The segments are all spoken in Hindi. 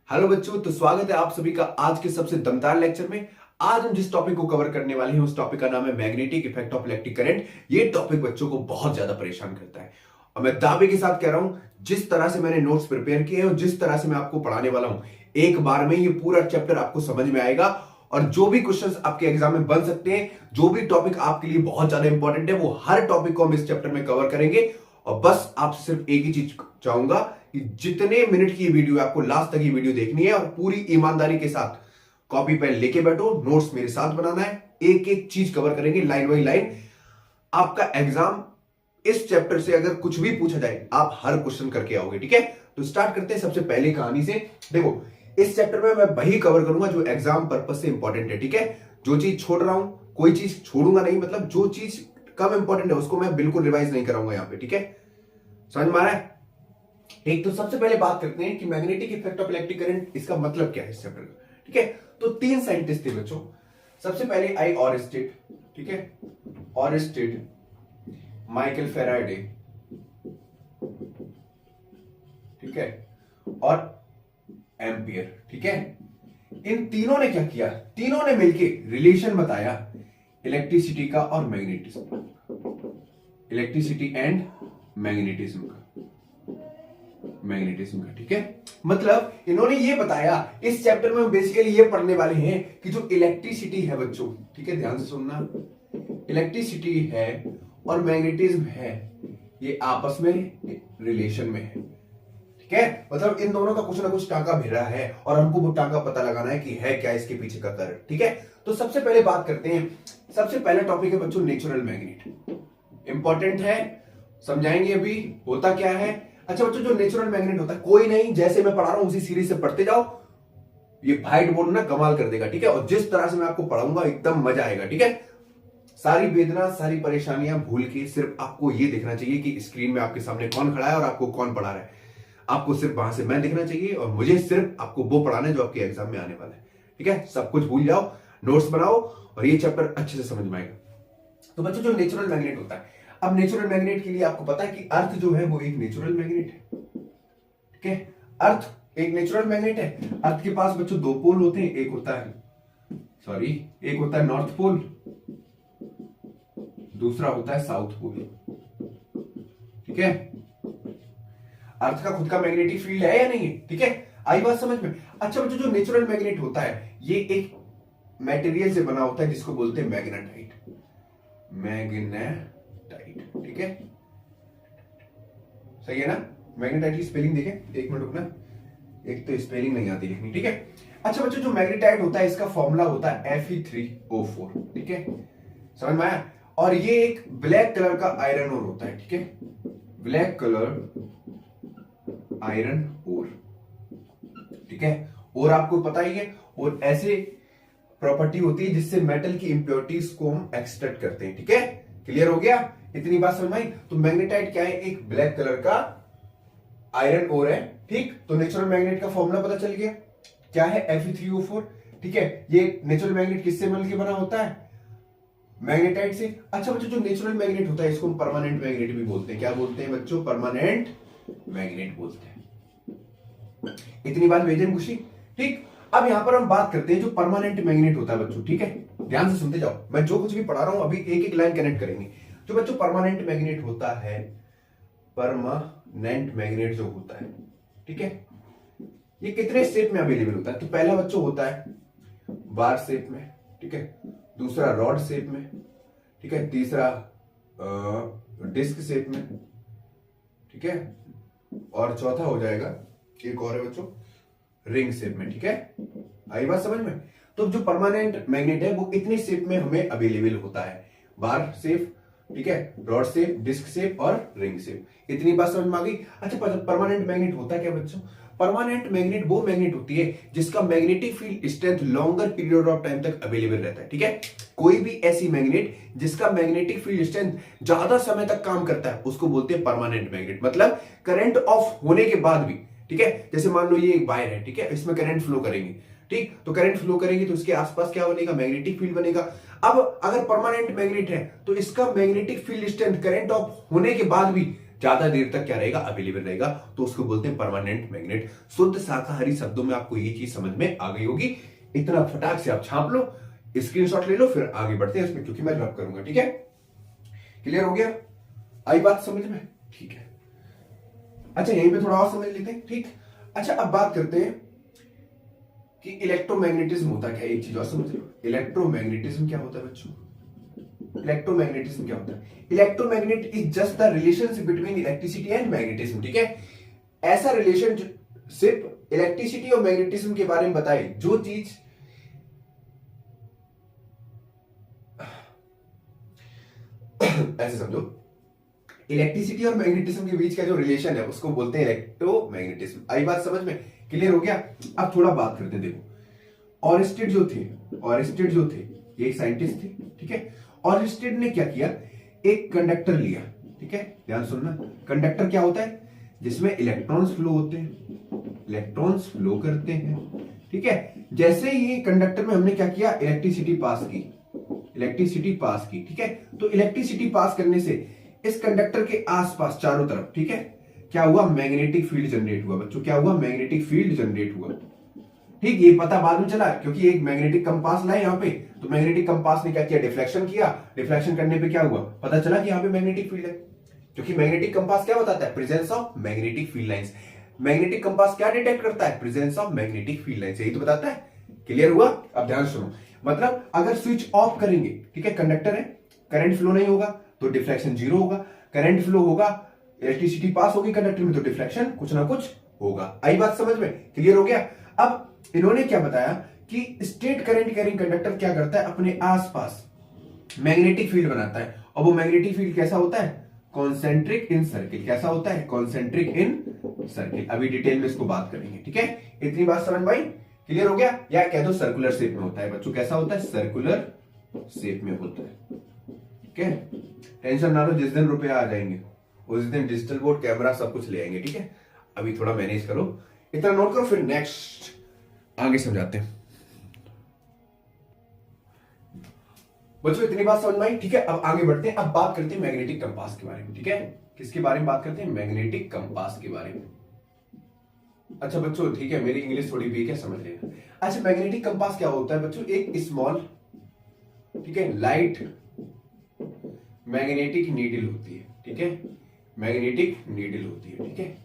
हेलो बच्चों, तो स्वागत है आप सभी का आज के सबसे दमदार लेक्चर में। आज हम जिस टॉपिक को कवर करने वाले हैं उस टॉपिक का नाम है magnetic effect of electric current. ये टॉपिक बच्चों को बहुत ज्यादा परेशान करता है और मैं दावे के साथ कह रहा हूं, जिस तरह से मैंने नोट्स प्रिपेयर किए हैं और जिस तरह से मैं आपको पढ़ाने वाला हूं, एक बार में ये पूरा चैप्टर आपको समझ में आएगा और जो भी क्वेश्चंस आपके एग्जाम में बन सकते हैं, जो भी टॉपिक आपके लिए बहुत ज्यादा इंपॉर्टेंट है, वो हर टॉपिक को हम इस चैप्टर में कवर करेंगे। और बस आपसे सिर्फ एक ही चीज चाहूंगा कि जितने मिनट की वीडियो है आपको लास्ट तक ये वीडियो देखनी है और पूरी ईमानदारी के साथ कॉपी पेन लेके बैठो, नोट्स मेरे साथ बनाना है, एक एक चीज कवर करेंगे लाइन बाई लाइन। आपका एग्जाम इस चैप्टर से अगर कुछ भी पूछा जाए आप हर क्वेश्चन करके आओगे, ठीक है। तो स्टार्ट करते हैं सबसे पहले कहानी से। देखो, इस चैप्टर में मैं वही कवर करूंगा जो एग्जाम पर्पज से इंपॉर्टेंट है, ठीक है। जो चीज छोड़ रहा हूं, कोई चीज छोड़ूंगा नहीं, मतलब जो चीज कम इंपॉर्टेंट है उसको मैं बिल्कुल रिवाइज नहीं कराऊंगा यहाँ पे, ठीक है। समझ में आ रहा है? एक तो सबसे पहले बात करते हैं कि magnetic effect of electric current, इसका मतलब क्या है इस चैप्टर का, ठीक है। तो तीन साइंटिस्ट थे बच्चों। सबसे पहले आई ऑरस्टेड, ठीक है, ऑरस्टेड, माइकल फेराडे, ठीक है, और एम्पियर, ठीक है। इन तीनों ने क्या किया? तीनों ने मिलके रिलेशन बताया इलेक्ट्रिसिटी का और मैग्नेटिज्म, इलेक्ट्रिसिटी एंड मैग्नेटिज्म का, ठीक है। मतलब इन्होंने ये बताया, इस चैप्टर में हम बेसिकली ये पढ़ने वाले हैं कि जो इलेक्ट्रिसिटी है बच्चों, ठीक है, ध्यान से सुनना, इलेक्ट्रिसिटी है और मैग्नेटिज्म है, ये आपस में रिलेशन में है, ठीक है। मतलब इन दोनों का कुछ ना कुछ टांका भिड़ा है और हमको वो टांका पता लगाना है कि है क्या इसके पीछे का करंट, ठीक है। तो सबसे पहले बात करते हैं, सबसे पहला टॉपिक है बच्चों नेचुरल मैग्नेट। इंपॉर्टेंट है, समझाएंगे अभी होता क्या है। अच्छा बच्चों, जो नेचुरल मैग्नेट होता है, कोई नहीं, जैसे मैं पढ़ा रहा हूं उसी सीरीज से पढ़ते जाओ, ये व्हाइट बोर्ड ना कमाल कर देगा, ठीक है। और जिस तरह से मैं आपको पढ़ाऊंगा एकदम मजा आएगा, ठीक है। सारी वेदना, सारी परेशानियां भूल के सिर्फ आपको ये देखना चाहिए कि स्क्रीन में आपके सामने कौन खड़ा है और आपको कौन पढ़ा रहा है। आपको सिर्फ वहां से मैं दिखना चाहिए और मुझे सिर्फ आपको वो पढ़ाना है जो आपके एग्जाम में आने वाला है, ठीक है। सब कुछ भूल जाओ, नोट्स बनाओ और ये चैप्टर अच्छे से समझ में आएगा। तो बच्चों, जो नेचुरल मैग्नेट होता है, अब नेचुरल मैग्नेट के लिए आपको पता है कि अर्थ जो है वो एक नेचुरल मैग्नेट है, ठीक है। अर्थ एक नेचुरल मैग्नेट है। अर्थ के पास बच्चों दो पोल होते हैं, एक होता है नॉर्थ पोल, दूसरा होता है साउथ पोल, ठीक है। अर्थ का खुद का मैग्नेटिक फील्ड है या नहीं है, ठीक है। आई बात समझ में? अच्छा बच्चों, जो नेचुरल मैग्नेट होता है ये एक मटेरियल से बना होता है जिसको बोलते हैं मैग्नेटाइट, ठीक है। सही है ना? मैग्नेटाइट की स्पेलिंग देखें, एक मिनट रुकना, एक तो स्पेलिंग नहीं आती लिखनी, ठीक है। अच्छा बच्चों, जो मैग्नेटाइट होता है इसका फॉर्मूला होता है Fe3O4, ठीक है, समझ में आया। और ये एक ब्लैक कलर का आयरन ओर होता है, ठीक है, ब्लैक कलर आयरन ओर, ठीक है। और आपको पता ही है, और ऐसे प्रॉपर्टी होती है जिससे मेटल की इंप्योरिटीज को हम एक्सट्रैक्ट करते हैं, ठीक है। क्लियर हो गया? इतनी बात समझ में आई? तो मैग्नेटाइट क्या है? एक ब्लैक कलर का आयरन ओर है, ठीक। तो नेचुरल मैग्नेट का फॉर्मूला पता चल गया, क्या है? Fe3O4, ठीक है। ये नेचुरल मैग्नेट किससे मिलकर बना होता है? मैग्नेटाइट से। अच्छा बच्चों, जो नेचुरल मैग्नेट होता है इसको हम परमानेंट मैग्नेट भी बोलते हैं। क्या बोलते हैं बच्चों? परमानेंट मैग्नेट बोलते हैं। इतनी बात बेजन खुशी, ठीक। अब यहां पर हम बात करते हैं जो परमानेंट मैग्नेट होता है बच्चों, ठीक है। ध्यान से सुनते जाओ, मैं जो कुछ भी पढ़ा रहा हूं अभी एक एक लाइन कनेक्ट करेंगे। जो बच्चों परमानेंट मैग्नेट होता है, परमानेंट मैग्नेट जो होता है, ठीक है, ये कितने शेप में अवेलेबल होता है? तो पहला बच्चों होता है बार शेप में, ठीक है, दूसरा रॉड शेप में, ठीक है, तीसरा डिस्क शेप में, ठीक है, और चौथा हो जाएगा, एक और है बच्चों, रिंग शेप में, ठीक है। आई बात समझ में? तो जो परमानेंट मैग्नेट है वो इतने शेप में हमें अवेलेबल होता है, बार शेप, ठीक है, रॉड शेप, डिस्क शेप और रिंग शेप। इतनी बात समझ में आ गई? अच्छा, परमानेंट मैग्नेट होता है क्या बच्चों? परमानेंट मैग्नेट वो मैग्नेट होती है जिसका magnetic field strength longer period of time तक अवेलेबल रहता है, ठीक है। कोई भी ऐसी मैग्नेट जिसका मैग्नेटिक फील्ड स्ट्रेंथ ज्यादा समय तक काम करता है उसको बोलते हैं परमानेंट मैग्नेट। मतलब करंट ऑफ होने के बाद भी, ठीक है, जैसे मान लो ये एक वायर है, ठीक है, इसमें करंट फ्लो करेंगे, ठीक, तो करंट फ्लो करेगी तो उसके आसपास क्या बनेगा? मैग्नेटिक फील्ड बनेगा। अब अगर परमानेंट मैग्नेट है तो इसका magnetic field strength current of होने के बाद भी ज्यादा देर तक क्या रहेगा, अवेलेबल रहेगा, तो उसको बोलते हैं परमानेंट मैग्नेट। शुद्ध शाकाहारी शब्दों में आपको ये चीज समझ में आ गई होगी। इतना फटाक से आप छाप लो, स्क्रीनशॉट ले लो, फिर आगे बढ़ते हैं इसमें, क्योंकि मैं रब करूंगा। ठीक है, क्लियर हो गया? आई बात समझ में? ठीक है। अच्छा, यहीं पे थोड़ा और समझ लेते हैं। ठीक, अच्छा अब बात करते हैं कि इलेक्ट्रोमैग्नेटिज्म होता क्या है। एक चीज और समझ लो, इलेक्ट्रोमैग्नेटिज्म क्या होता है बच्चों? इलेक्ट्रोमैग्नेटिज्म क्या होता है? Electromagnet is just the relationship between electricity and magnetism. ठीक है, ऐसा रिलेशनशिप इलेक्ट्रिसिटी और मैग्नेटिज्म के बारे में बताए जो चीज ऐसे समझो, इलेक्ट्रिसिटी और मैग्नेटिज्म के बीच का जो रिलेशन है उसको बोलते हैं इलेक्ट्रोमैग्नेटिज्म। आई बात समझ में? क्लियर हो गया? अब थोड़ा बात करते हैं। देखो, ऑरिस्टेड जो थे ये एक साइंटिस्ट थे। ठीक है, ऑरिस्टेड ने क्या किया, एक कंडक्टर लिया। ठीक है, ध्यान सुनना, कंडक्टर क्या होता है? जिसमें इलेक्ट्रॉन्स फ्लो होते हैं, इलेक्ट्रॉन्स फ्लो करते हैं। ठीक है, जैसे ही कंडक्टर में हमने क्या किया, इलेक्ट्रिसिटी पास की। ठीक है, तो इलेक्ट्रिसिटी पास करने से इस कंडक्टर के आसपास चारों तरफ, ठीक है, क्या हुआ, मैग्नेटिक फील्ड जनरेट हुआ। बच्चों क्या हुआ, मैग्नेटिक फील्ड जनरेट हुआ। ठीक, ये पता बाद में चला, क्योंकि एक मैग्नेटिक कंपास लाए यहाँ पे, तो मैग्नेटिक कंपास ने क्या किया, डिफ्लेक्शन किया। डिफ्लेक्शन करने पे क्या हुआ, पता चला कि यहाँ पे मैग्नेटिक फील्ड है। क्योंकि मैग्नेटिक कंपास क्या बताता है, presence of magnetic field lines. Magnetic compass क्या डिटेक्ट करता है, presence of magnetic field lines, यही तो बताता है। क्लियर हुआ? अब ध्यान सुनो, मतलब अगर स्विच ऑफ करेंगे, ठीक है, कंडक्टर है, करंट फ्लो नहीं होगा तो डिफ्लेक्शन जीरो होगा, करंट फ्लो होगा, इलेक्ट्रिसिटी पास होगी कंडक्टर में, तो डिफ्लेक्शन कुछ ना कुछ होगा। आई बात समझ में? क्लियर हो गया? अब इन्होंने क्या बताया कि स्ट्रेट करंट कैरिंग कंडक्टर क्या करता है, अपने आसपास मैग्नेटिक फील्ड बनाता है, और वो मैग्नेटिक फील्ड कैसा होता है, कॉन्सेंट्रिक इन सर्किल। कैसा होता है, कॉन्सेंट्रिक इन सर्किल। अभी डिटेल में इसको बात करेंगे। ठीक है, इतनी बात समझ में आई? क्लियर हो गया? या कह दो सर्कुलर शेप में होता है बच्चों। कैसा होता है, सर्कुलर शेप में होता है। ठीक है, टेंशन ना लो, जिस दिन रुपए आ जाएंगे उस दिन डिजिटल बोर्ड, कैमरा सब कुछ ले आएंगे। ठीक है, अभी थोड़ा मैनेज करो, इतना नोट करो, फिर नेक्स्ट आगे समझाते हैं बच्चों। इतनी बात समझ में आई? ठीक है, अब आगे बढ़ते हैं। अब बात करते हैं मैग्नेटिक कंपास के बारे में। ठीक है, किसके बारे में बात करते हैं, मैग्नेटिक कंपास के बारे में। अच्छा बच्चों, ठीक है, मेरी इंग्लिश थोड़ी वीक है, समझ लेना। अच्छा, मैग्नेटिक कंपास क्या होता है बच्चों, एक स्मॉल, ठीक है, लाइट मैग्नेटिक नीडल होती है। ठीक है, मैग्नेटिक नीडल होती है। ठीक है,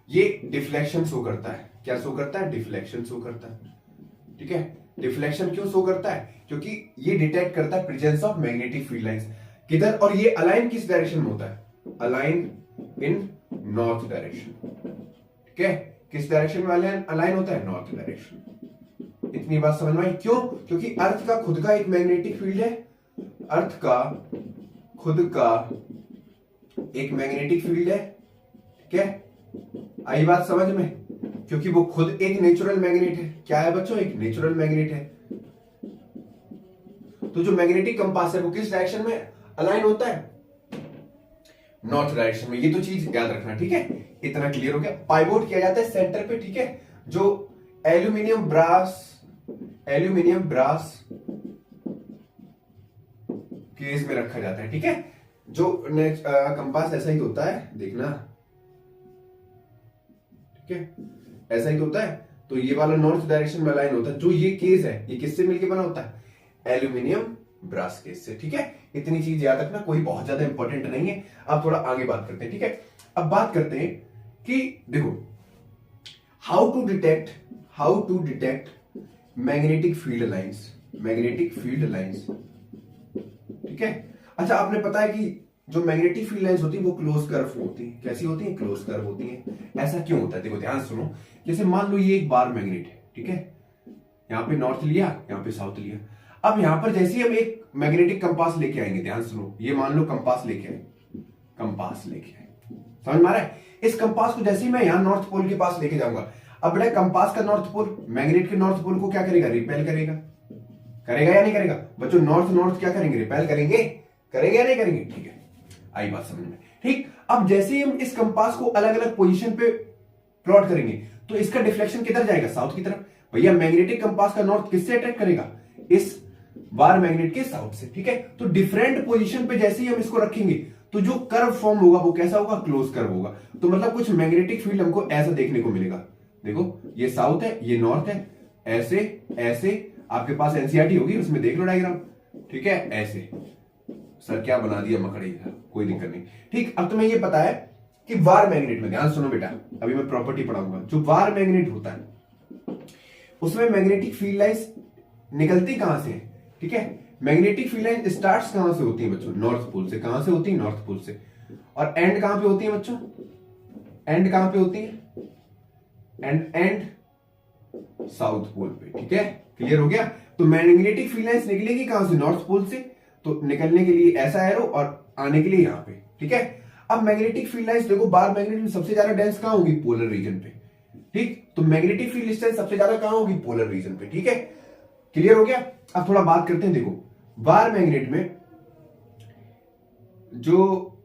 ये डिफ्लेक्शन शो करता है। क्या शो करता है, डिफ्लेक्शन शो करता है। ठीक है, डिफ्लेक्शन क्यों शो करता है, क्योंकि ये डिटेक्ट करता है presence of magnetic field lines किधर, और ये अलाइन किस डायरेक्शन में होता है, अलाइन इन नॉर्थ डायरेक्शन। ठीक है, किस डायरेक्शन में अलाइन होता है, नॉर्थ डायरेक्शन। इतनी बात समझ में आई? क्यों, क्योंकि अर्थ का खुद का एक मैग्नेटिक फील्ड है, अर्थ का खुद का एक मैग्नेटिक फील्ड है। ठीक है, आई बात समझ में? क्योंकि वो खुद एक नेचुरल मैग्नेट है। क्या है बच्चों, एक नेचुरल मैग्नेट है। तो जो मैग्नेटिक कंपास है वो किस डायरेक्शन में अलाइन होता है, नॉर्थ डायरेक्शन में। ये तो चीज याद रखना। ठीक है, इतना क्लियर हो गया। पाइवोट किया जाता है सेंटर पे। ठीक है, जो एल्यूमिनियम ब्रास केस में रखा जाता है। ठीक है, जो कंपास ऐसा ही होता है, देखना। ठीक है, ऐसा ही तो होता है। तो ये वाला नॉर्थ डायरेक्शन में अलाइन होता है। जो ये केस है, ये किससे मिलकर बना होता है, एल्यूमिनियम ब्रास केस से। ठीक है, इतनी चीज याद रखना, कोई बहुत ज्यादा इंपॉर्टेंट नहीं है। अब थोड़ा आगे बात करते हैं। ठीक है, अब बात करते हैं कि देखो, how to detect magnetic field lines. ठीक है, अच्छा आपने पता है कि जो मैग्नेटिक फील्ड लाइंस होती है वो क्लोज कर्व होती है। कैसी होती है, क्लोज कर्व होती है। ऐसा क्यों होता है, देखो ध्यान सुनो। जैसे मान लो ये एक बार मैग्नेट है। ठीक है, यहां पे नॉर्थ लिया, यहां पे साउथ लिया। अब यहां पर जैसे ही हम एक मैग्नेटिक कंपास लेके आएंगे, ध्यान सुनो, ये मान लो कंपास लेके आए, समझ में आ रहा है? इस कंपास को जैसे ही मैं यहां नॉर्थ पोल के पास लेके जाऊंगा, अब बेटा कंपास का नॉर्थ पोल मैग्नेट के नॉर्थ पोल को क्या करेगा, रिपेल करेगा या नहीं करेगा बच्चों? नॉर्थ क्या करेंगे, रिपेल करेंगे या नहीं करेंगे? ठीक है, आई बात समझ में? ठीक, अब जैसे ही हम इस कंपास को अलग अलग पोजीशन पे प्लॉट करेंगे तो इसका डिफ्लेक्शन किधर जाएगा, साउथ की तरफ। भैया मैग्नेटिक कंपास का नॉर्थ किससे अटैक करेगा, इस बार मैग्नेट के साउथ से। ठीक है, तो डिफरेंट पोजीशन पे जैसे ही हम इसको रखेंगे तो तो जो कर्व फॉर्म होगा वो कैसा होगा, क्लोज कर्व होगा। तो मतलब कुछ मैग्नेटिक फील्ड हमको ऐसा देखने को मिलेगा। देखो ये साउथ है, ये नॉर्थ है, ऐसे ऐसे। आपके पास एनसीईआरटी होगी, उसमें देख लो डायग्राम, ठीक है। ऐसे सर क्या बना दिया मकड़ी, कोई दिक्कत नहीं, ठीक। अब तुम्हें ये पता है कि वार मैग्नेट में, ध्यान सुनो बेटा, अभी मैं प्रॉपर्टी पढ़ाऊंगा। जो वार मैग्नेट होता है उसमें मैग्नेटिक फील्ड लाइंस निकलती कहां से है, ठीक है। मैग्नेटिक फील्ड लाइन स्टार्ट्स कहां से होती है बच्चों, नॉर्थ पोल से। कहां से होती है, नॉर्थ पोल से। और एंड कहां पे होती है बच्चों, एंड कहां पे होती है, एंड साउथ पोल पे, ठीक है। क्लियर हो गया। तो मैग्नेटिक फील्ड लाइंस निकलेगी कहां से, नॉर्थ पोल से। तो निकलने के लिए ऐसा एरो और आने के लिए यहां पे, ठीक है। अब मैग्नेटिक फील्ड लाइंस देखो, बार मैग्नेट में सबसे ज्यादा डेंस कहां होगी, पोलर रीजन पे, ठीक। तो मैग्नेटिक फील्ड डिस्टेंस सबसे ज्यादा कहां होगी, पोलर रीजन पे, ठीक है। क्लियर हो गया। अब थोड़ा बात करते हैं। देखो बार मैग्नेट में जो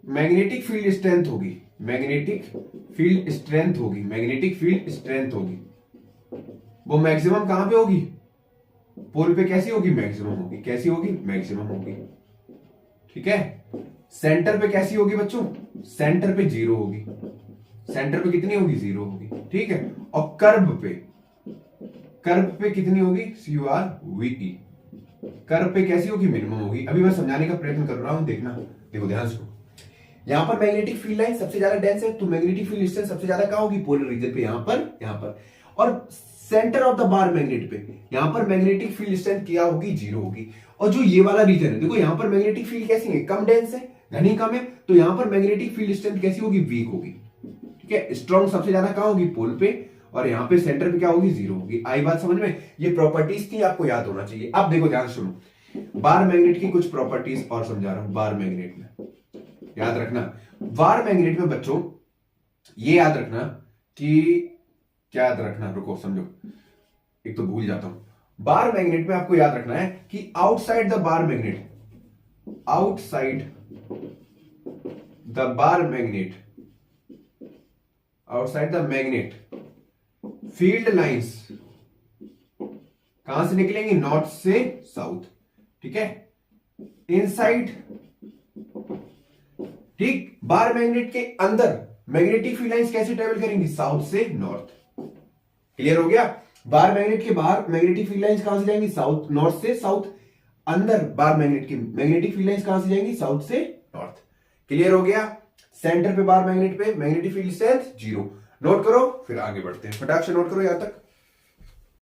मैग्नेटिक फील्ड स्ट्रेंथ होगी, मैग्नेटिक फील्ड स्ट्रेंथ होगी, मैग्नेटिक फील्ड स्ट्रेंथ होगी, वो मैक्सिमम कहां पे होगी, पोल पे कैसी होगी, मैक्सिमम होगी। कैसी होगी, मैक्सिमम होगी, ठीक है। सेंटर पे कैसी होगी बच्चों, सेंटर पे जीरो होगी। सेंटर पे कितनी होगी, जीरो होगी, ठीक है। और कर्व पे कितनी होगी, CURVE। कर्व पे कैसी होगी, मिनिमम होगी। अभी मैं समझाने का प्रयत्न कर रहा हूं, देखना। देखो ध्यान से, यहां पर मैग्नेटिक फील्ड लाइन सबसे ज्यादा डेंस है, तो मैग्नेटिक फील्ड डिस्टेंस सबसे ज्यादा कहां होगी, पोलर रीजन पे, यहां पर। और centre of the bar magnet पे यहां पर मैग्नेटिक फील्ड स्ट्रेंथ क्या होगी, जीरो होगी। और जो ये वाला रीजन है, देखो यहां पर मैग्नेटिक फील्ड कैसी है, कम डेंस है, घनी कम है, तो यहां पर मैग्नेटिक फील्ड स्ट्रेंथ कैसी होगी, वीक होगी, ठीक है। स्ट्रॉन्ग सबसे ज्यादा कहां होगी, पोल पे, और यहां पे सेंटर पे क्या होगी, जीरो होगी। आई बात समझ में। ये प्रॉपर्टीज थी, आपको याद होना चाहिए। अब देखो ध्यान सुनो, बार मैग्नेट की कुछ प्रॉपर्टीज और समझा रहा हूं। बार मैग्नेट में याद रखना, बार मैग्नेट में बच्चों ये याद रखना कि, क्या याद रखना, रुको समझो, एक तो भूल जाता हूं। बार मैग्नेट में आपको याद रखना है कि outside the bar magnet, outside the bar magnet, outside the magnet field lines कहां से निकलेंगी, नॉर्थ से साउथ, ठीक है। इनसाइड, ठीक, बार मैग्नेट के अंदर मैग्नेटिक फील्ड लाइंस कैसे ट्रेवल करेंगी, साउथ से नॉर्थ। क्लियर हो गया। बार मैग्नेट के बाहर मैग्नेटिक फील्ड लाइंस कहां से जाएंगी, साउथ, नॉर्थ से साउथ। अंदर बार मैग्नेट की मैग्नेटिक फील्ड लाइंस कहां से जाएंगी, साउथ से नॉर्थ। क्लियर हो गया। सेंटर पे बार मैग्नेट पे magnetic field strength zero. Note करो, फिर आगे बढ़ते हैं। फटाक से नोट करो यहां तक।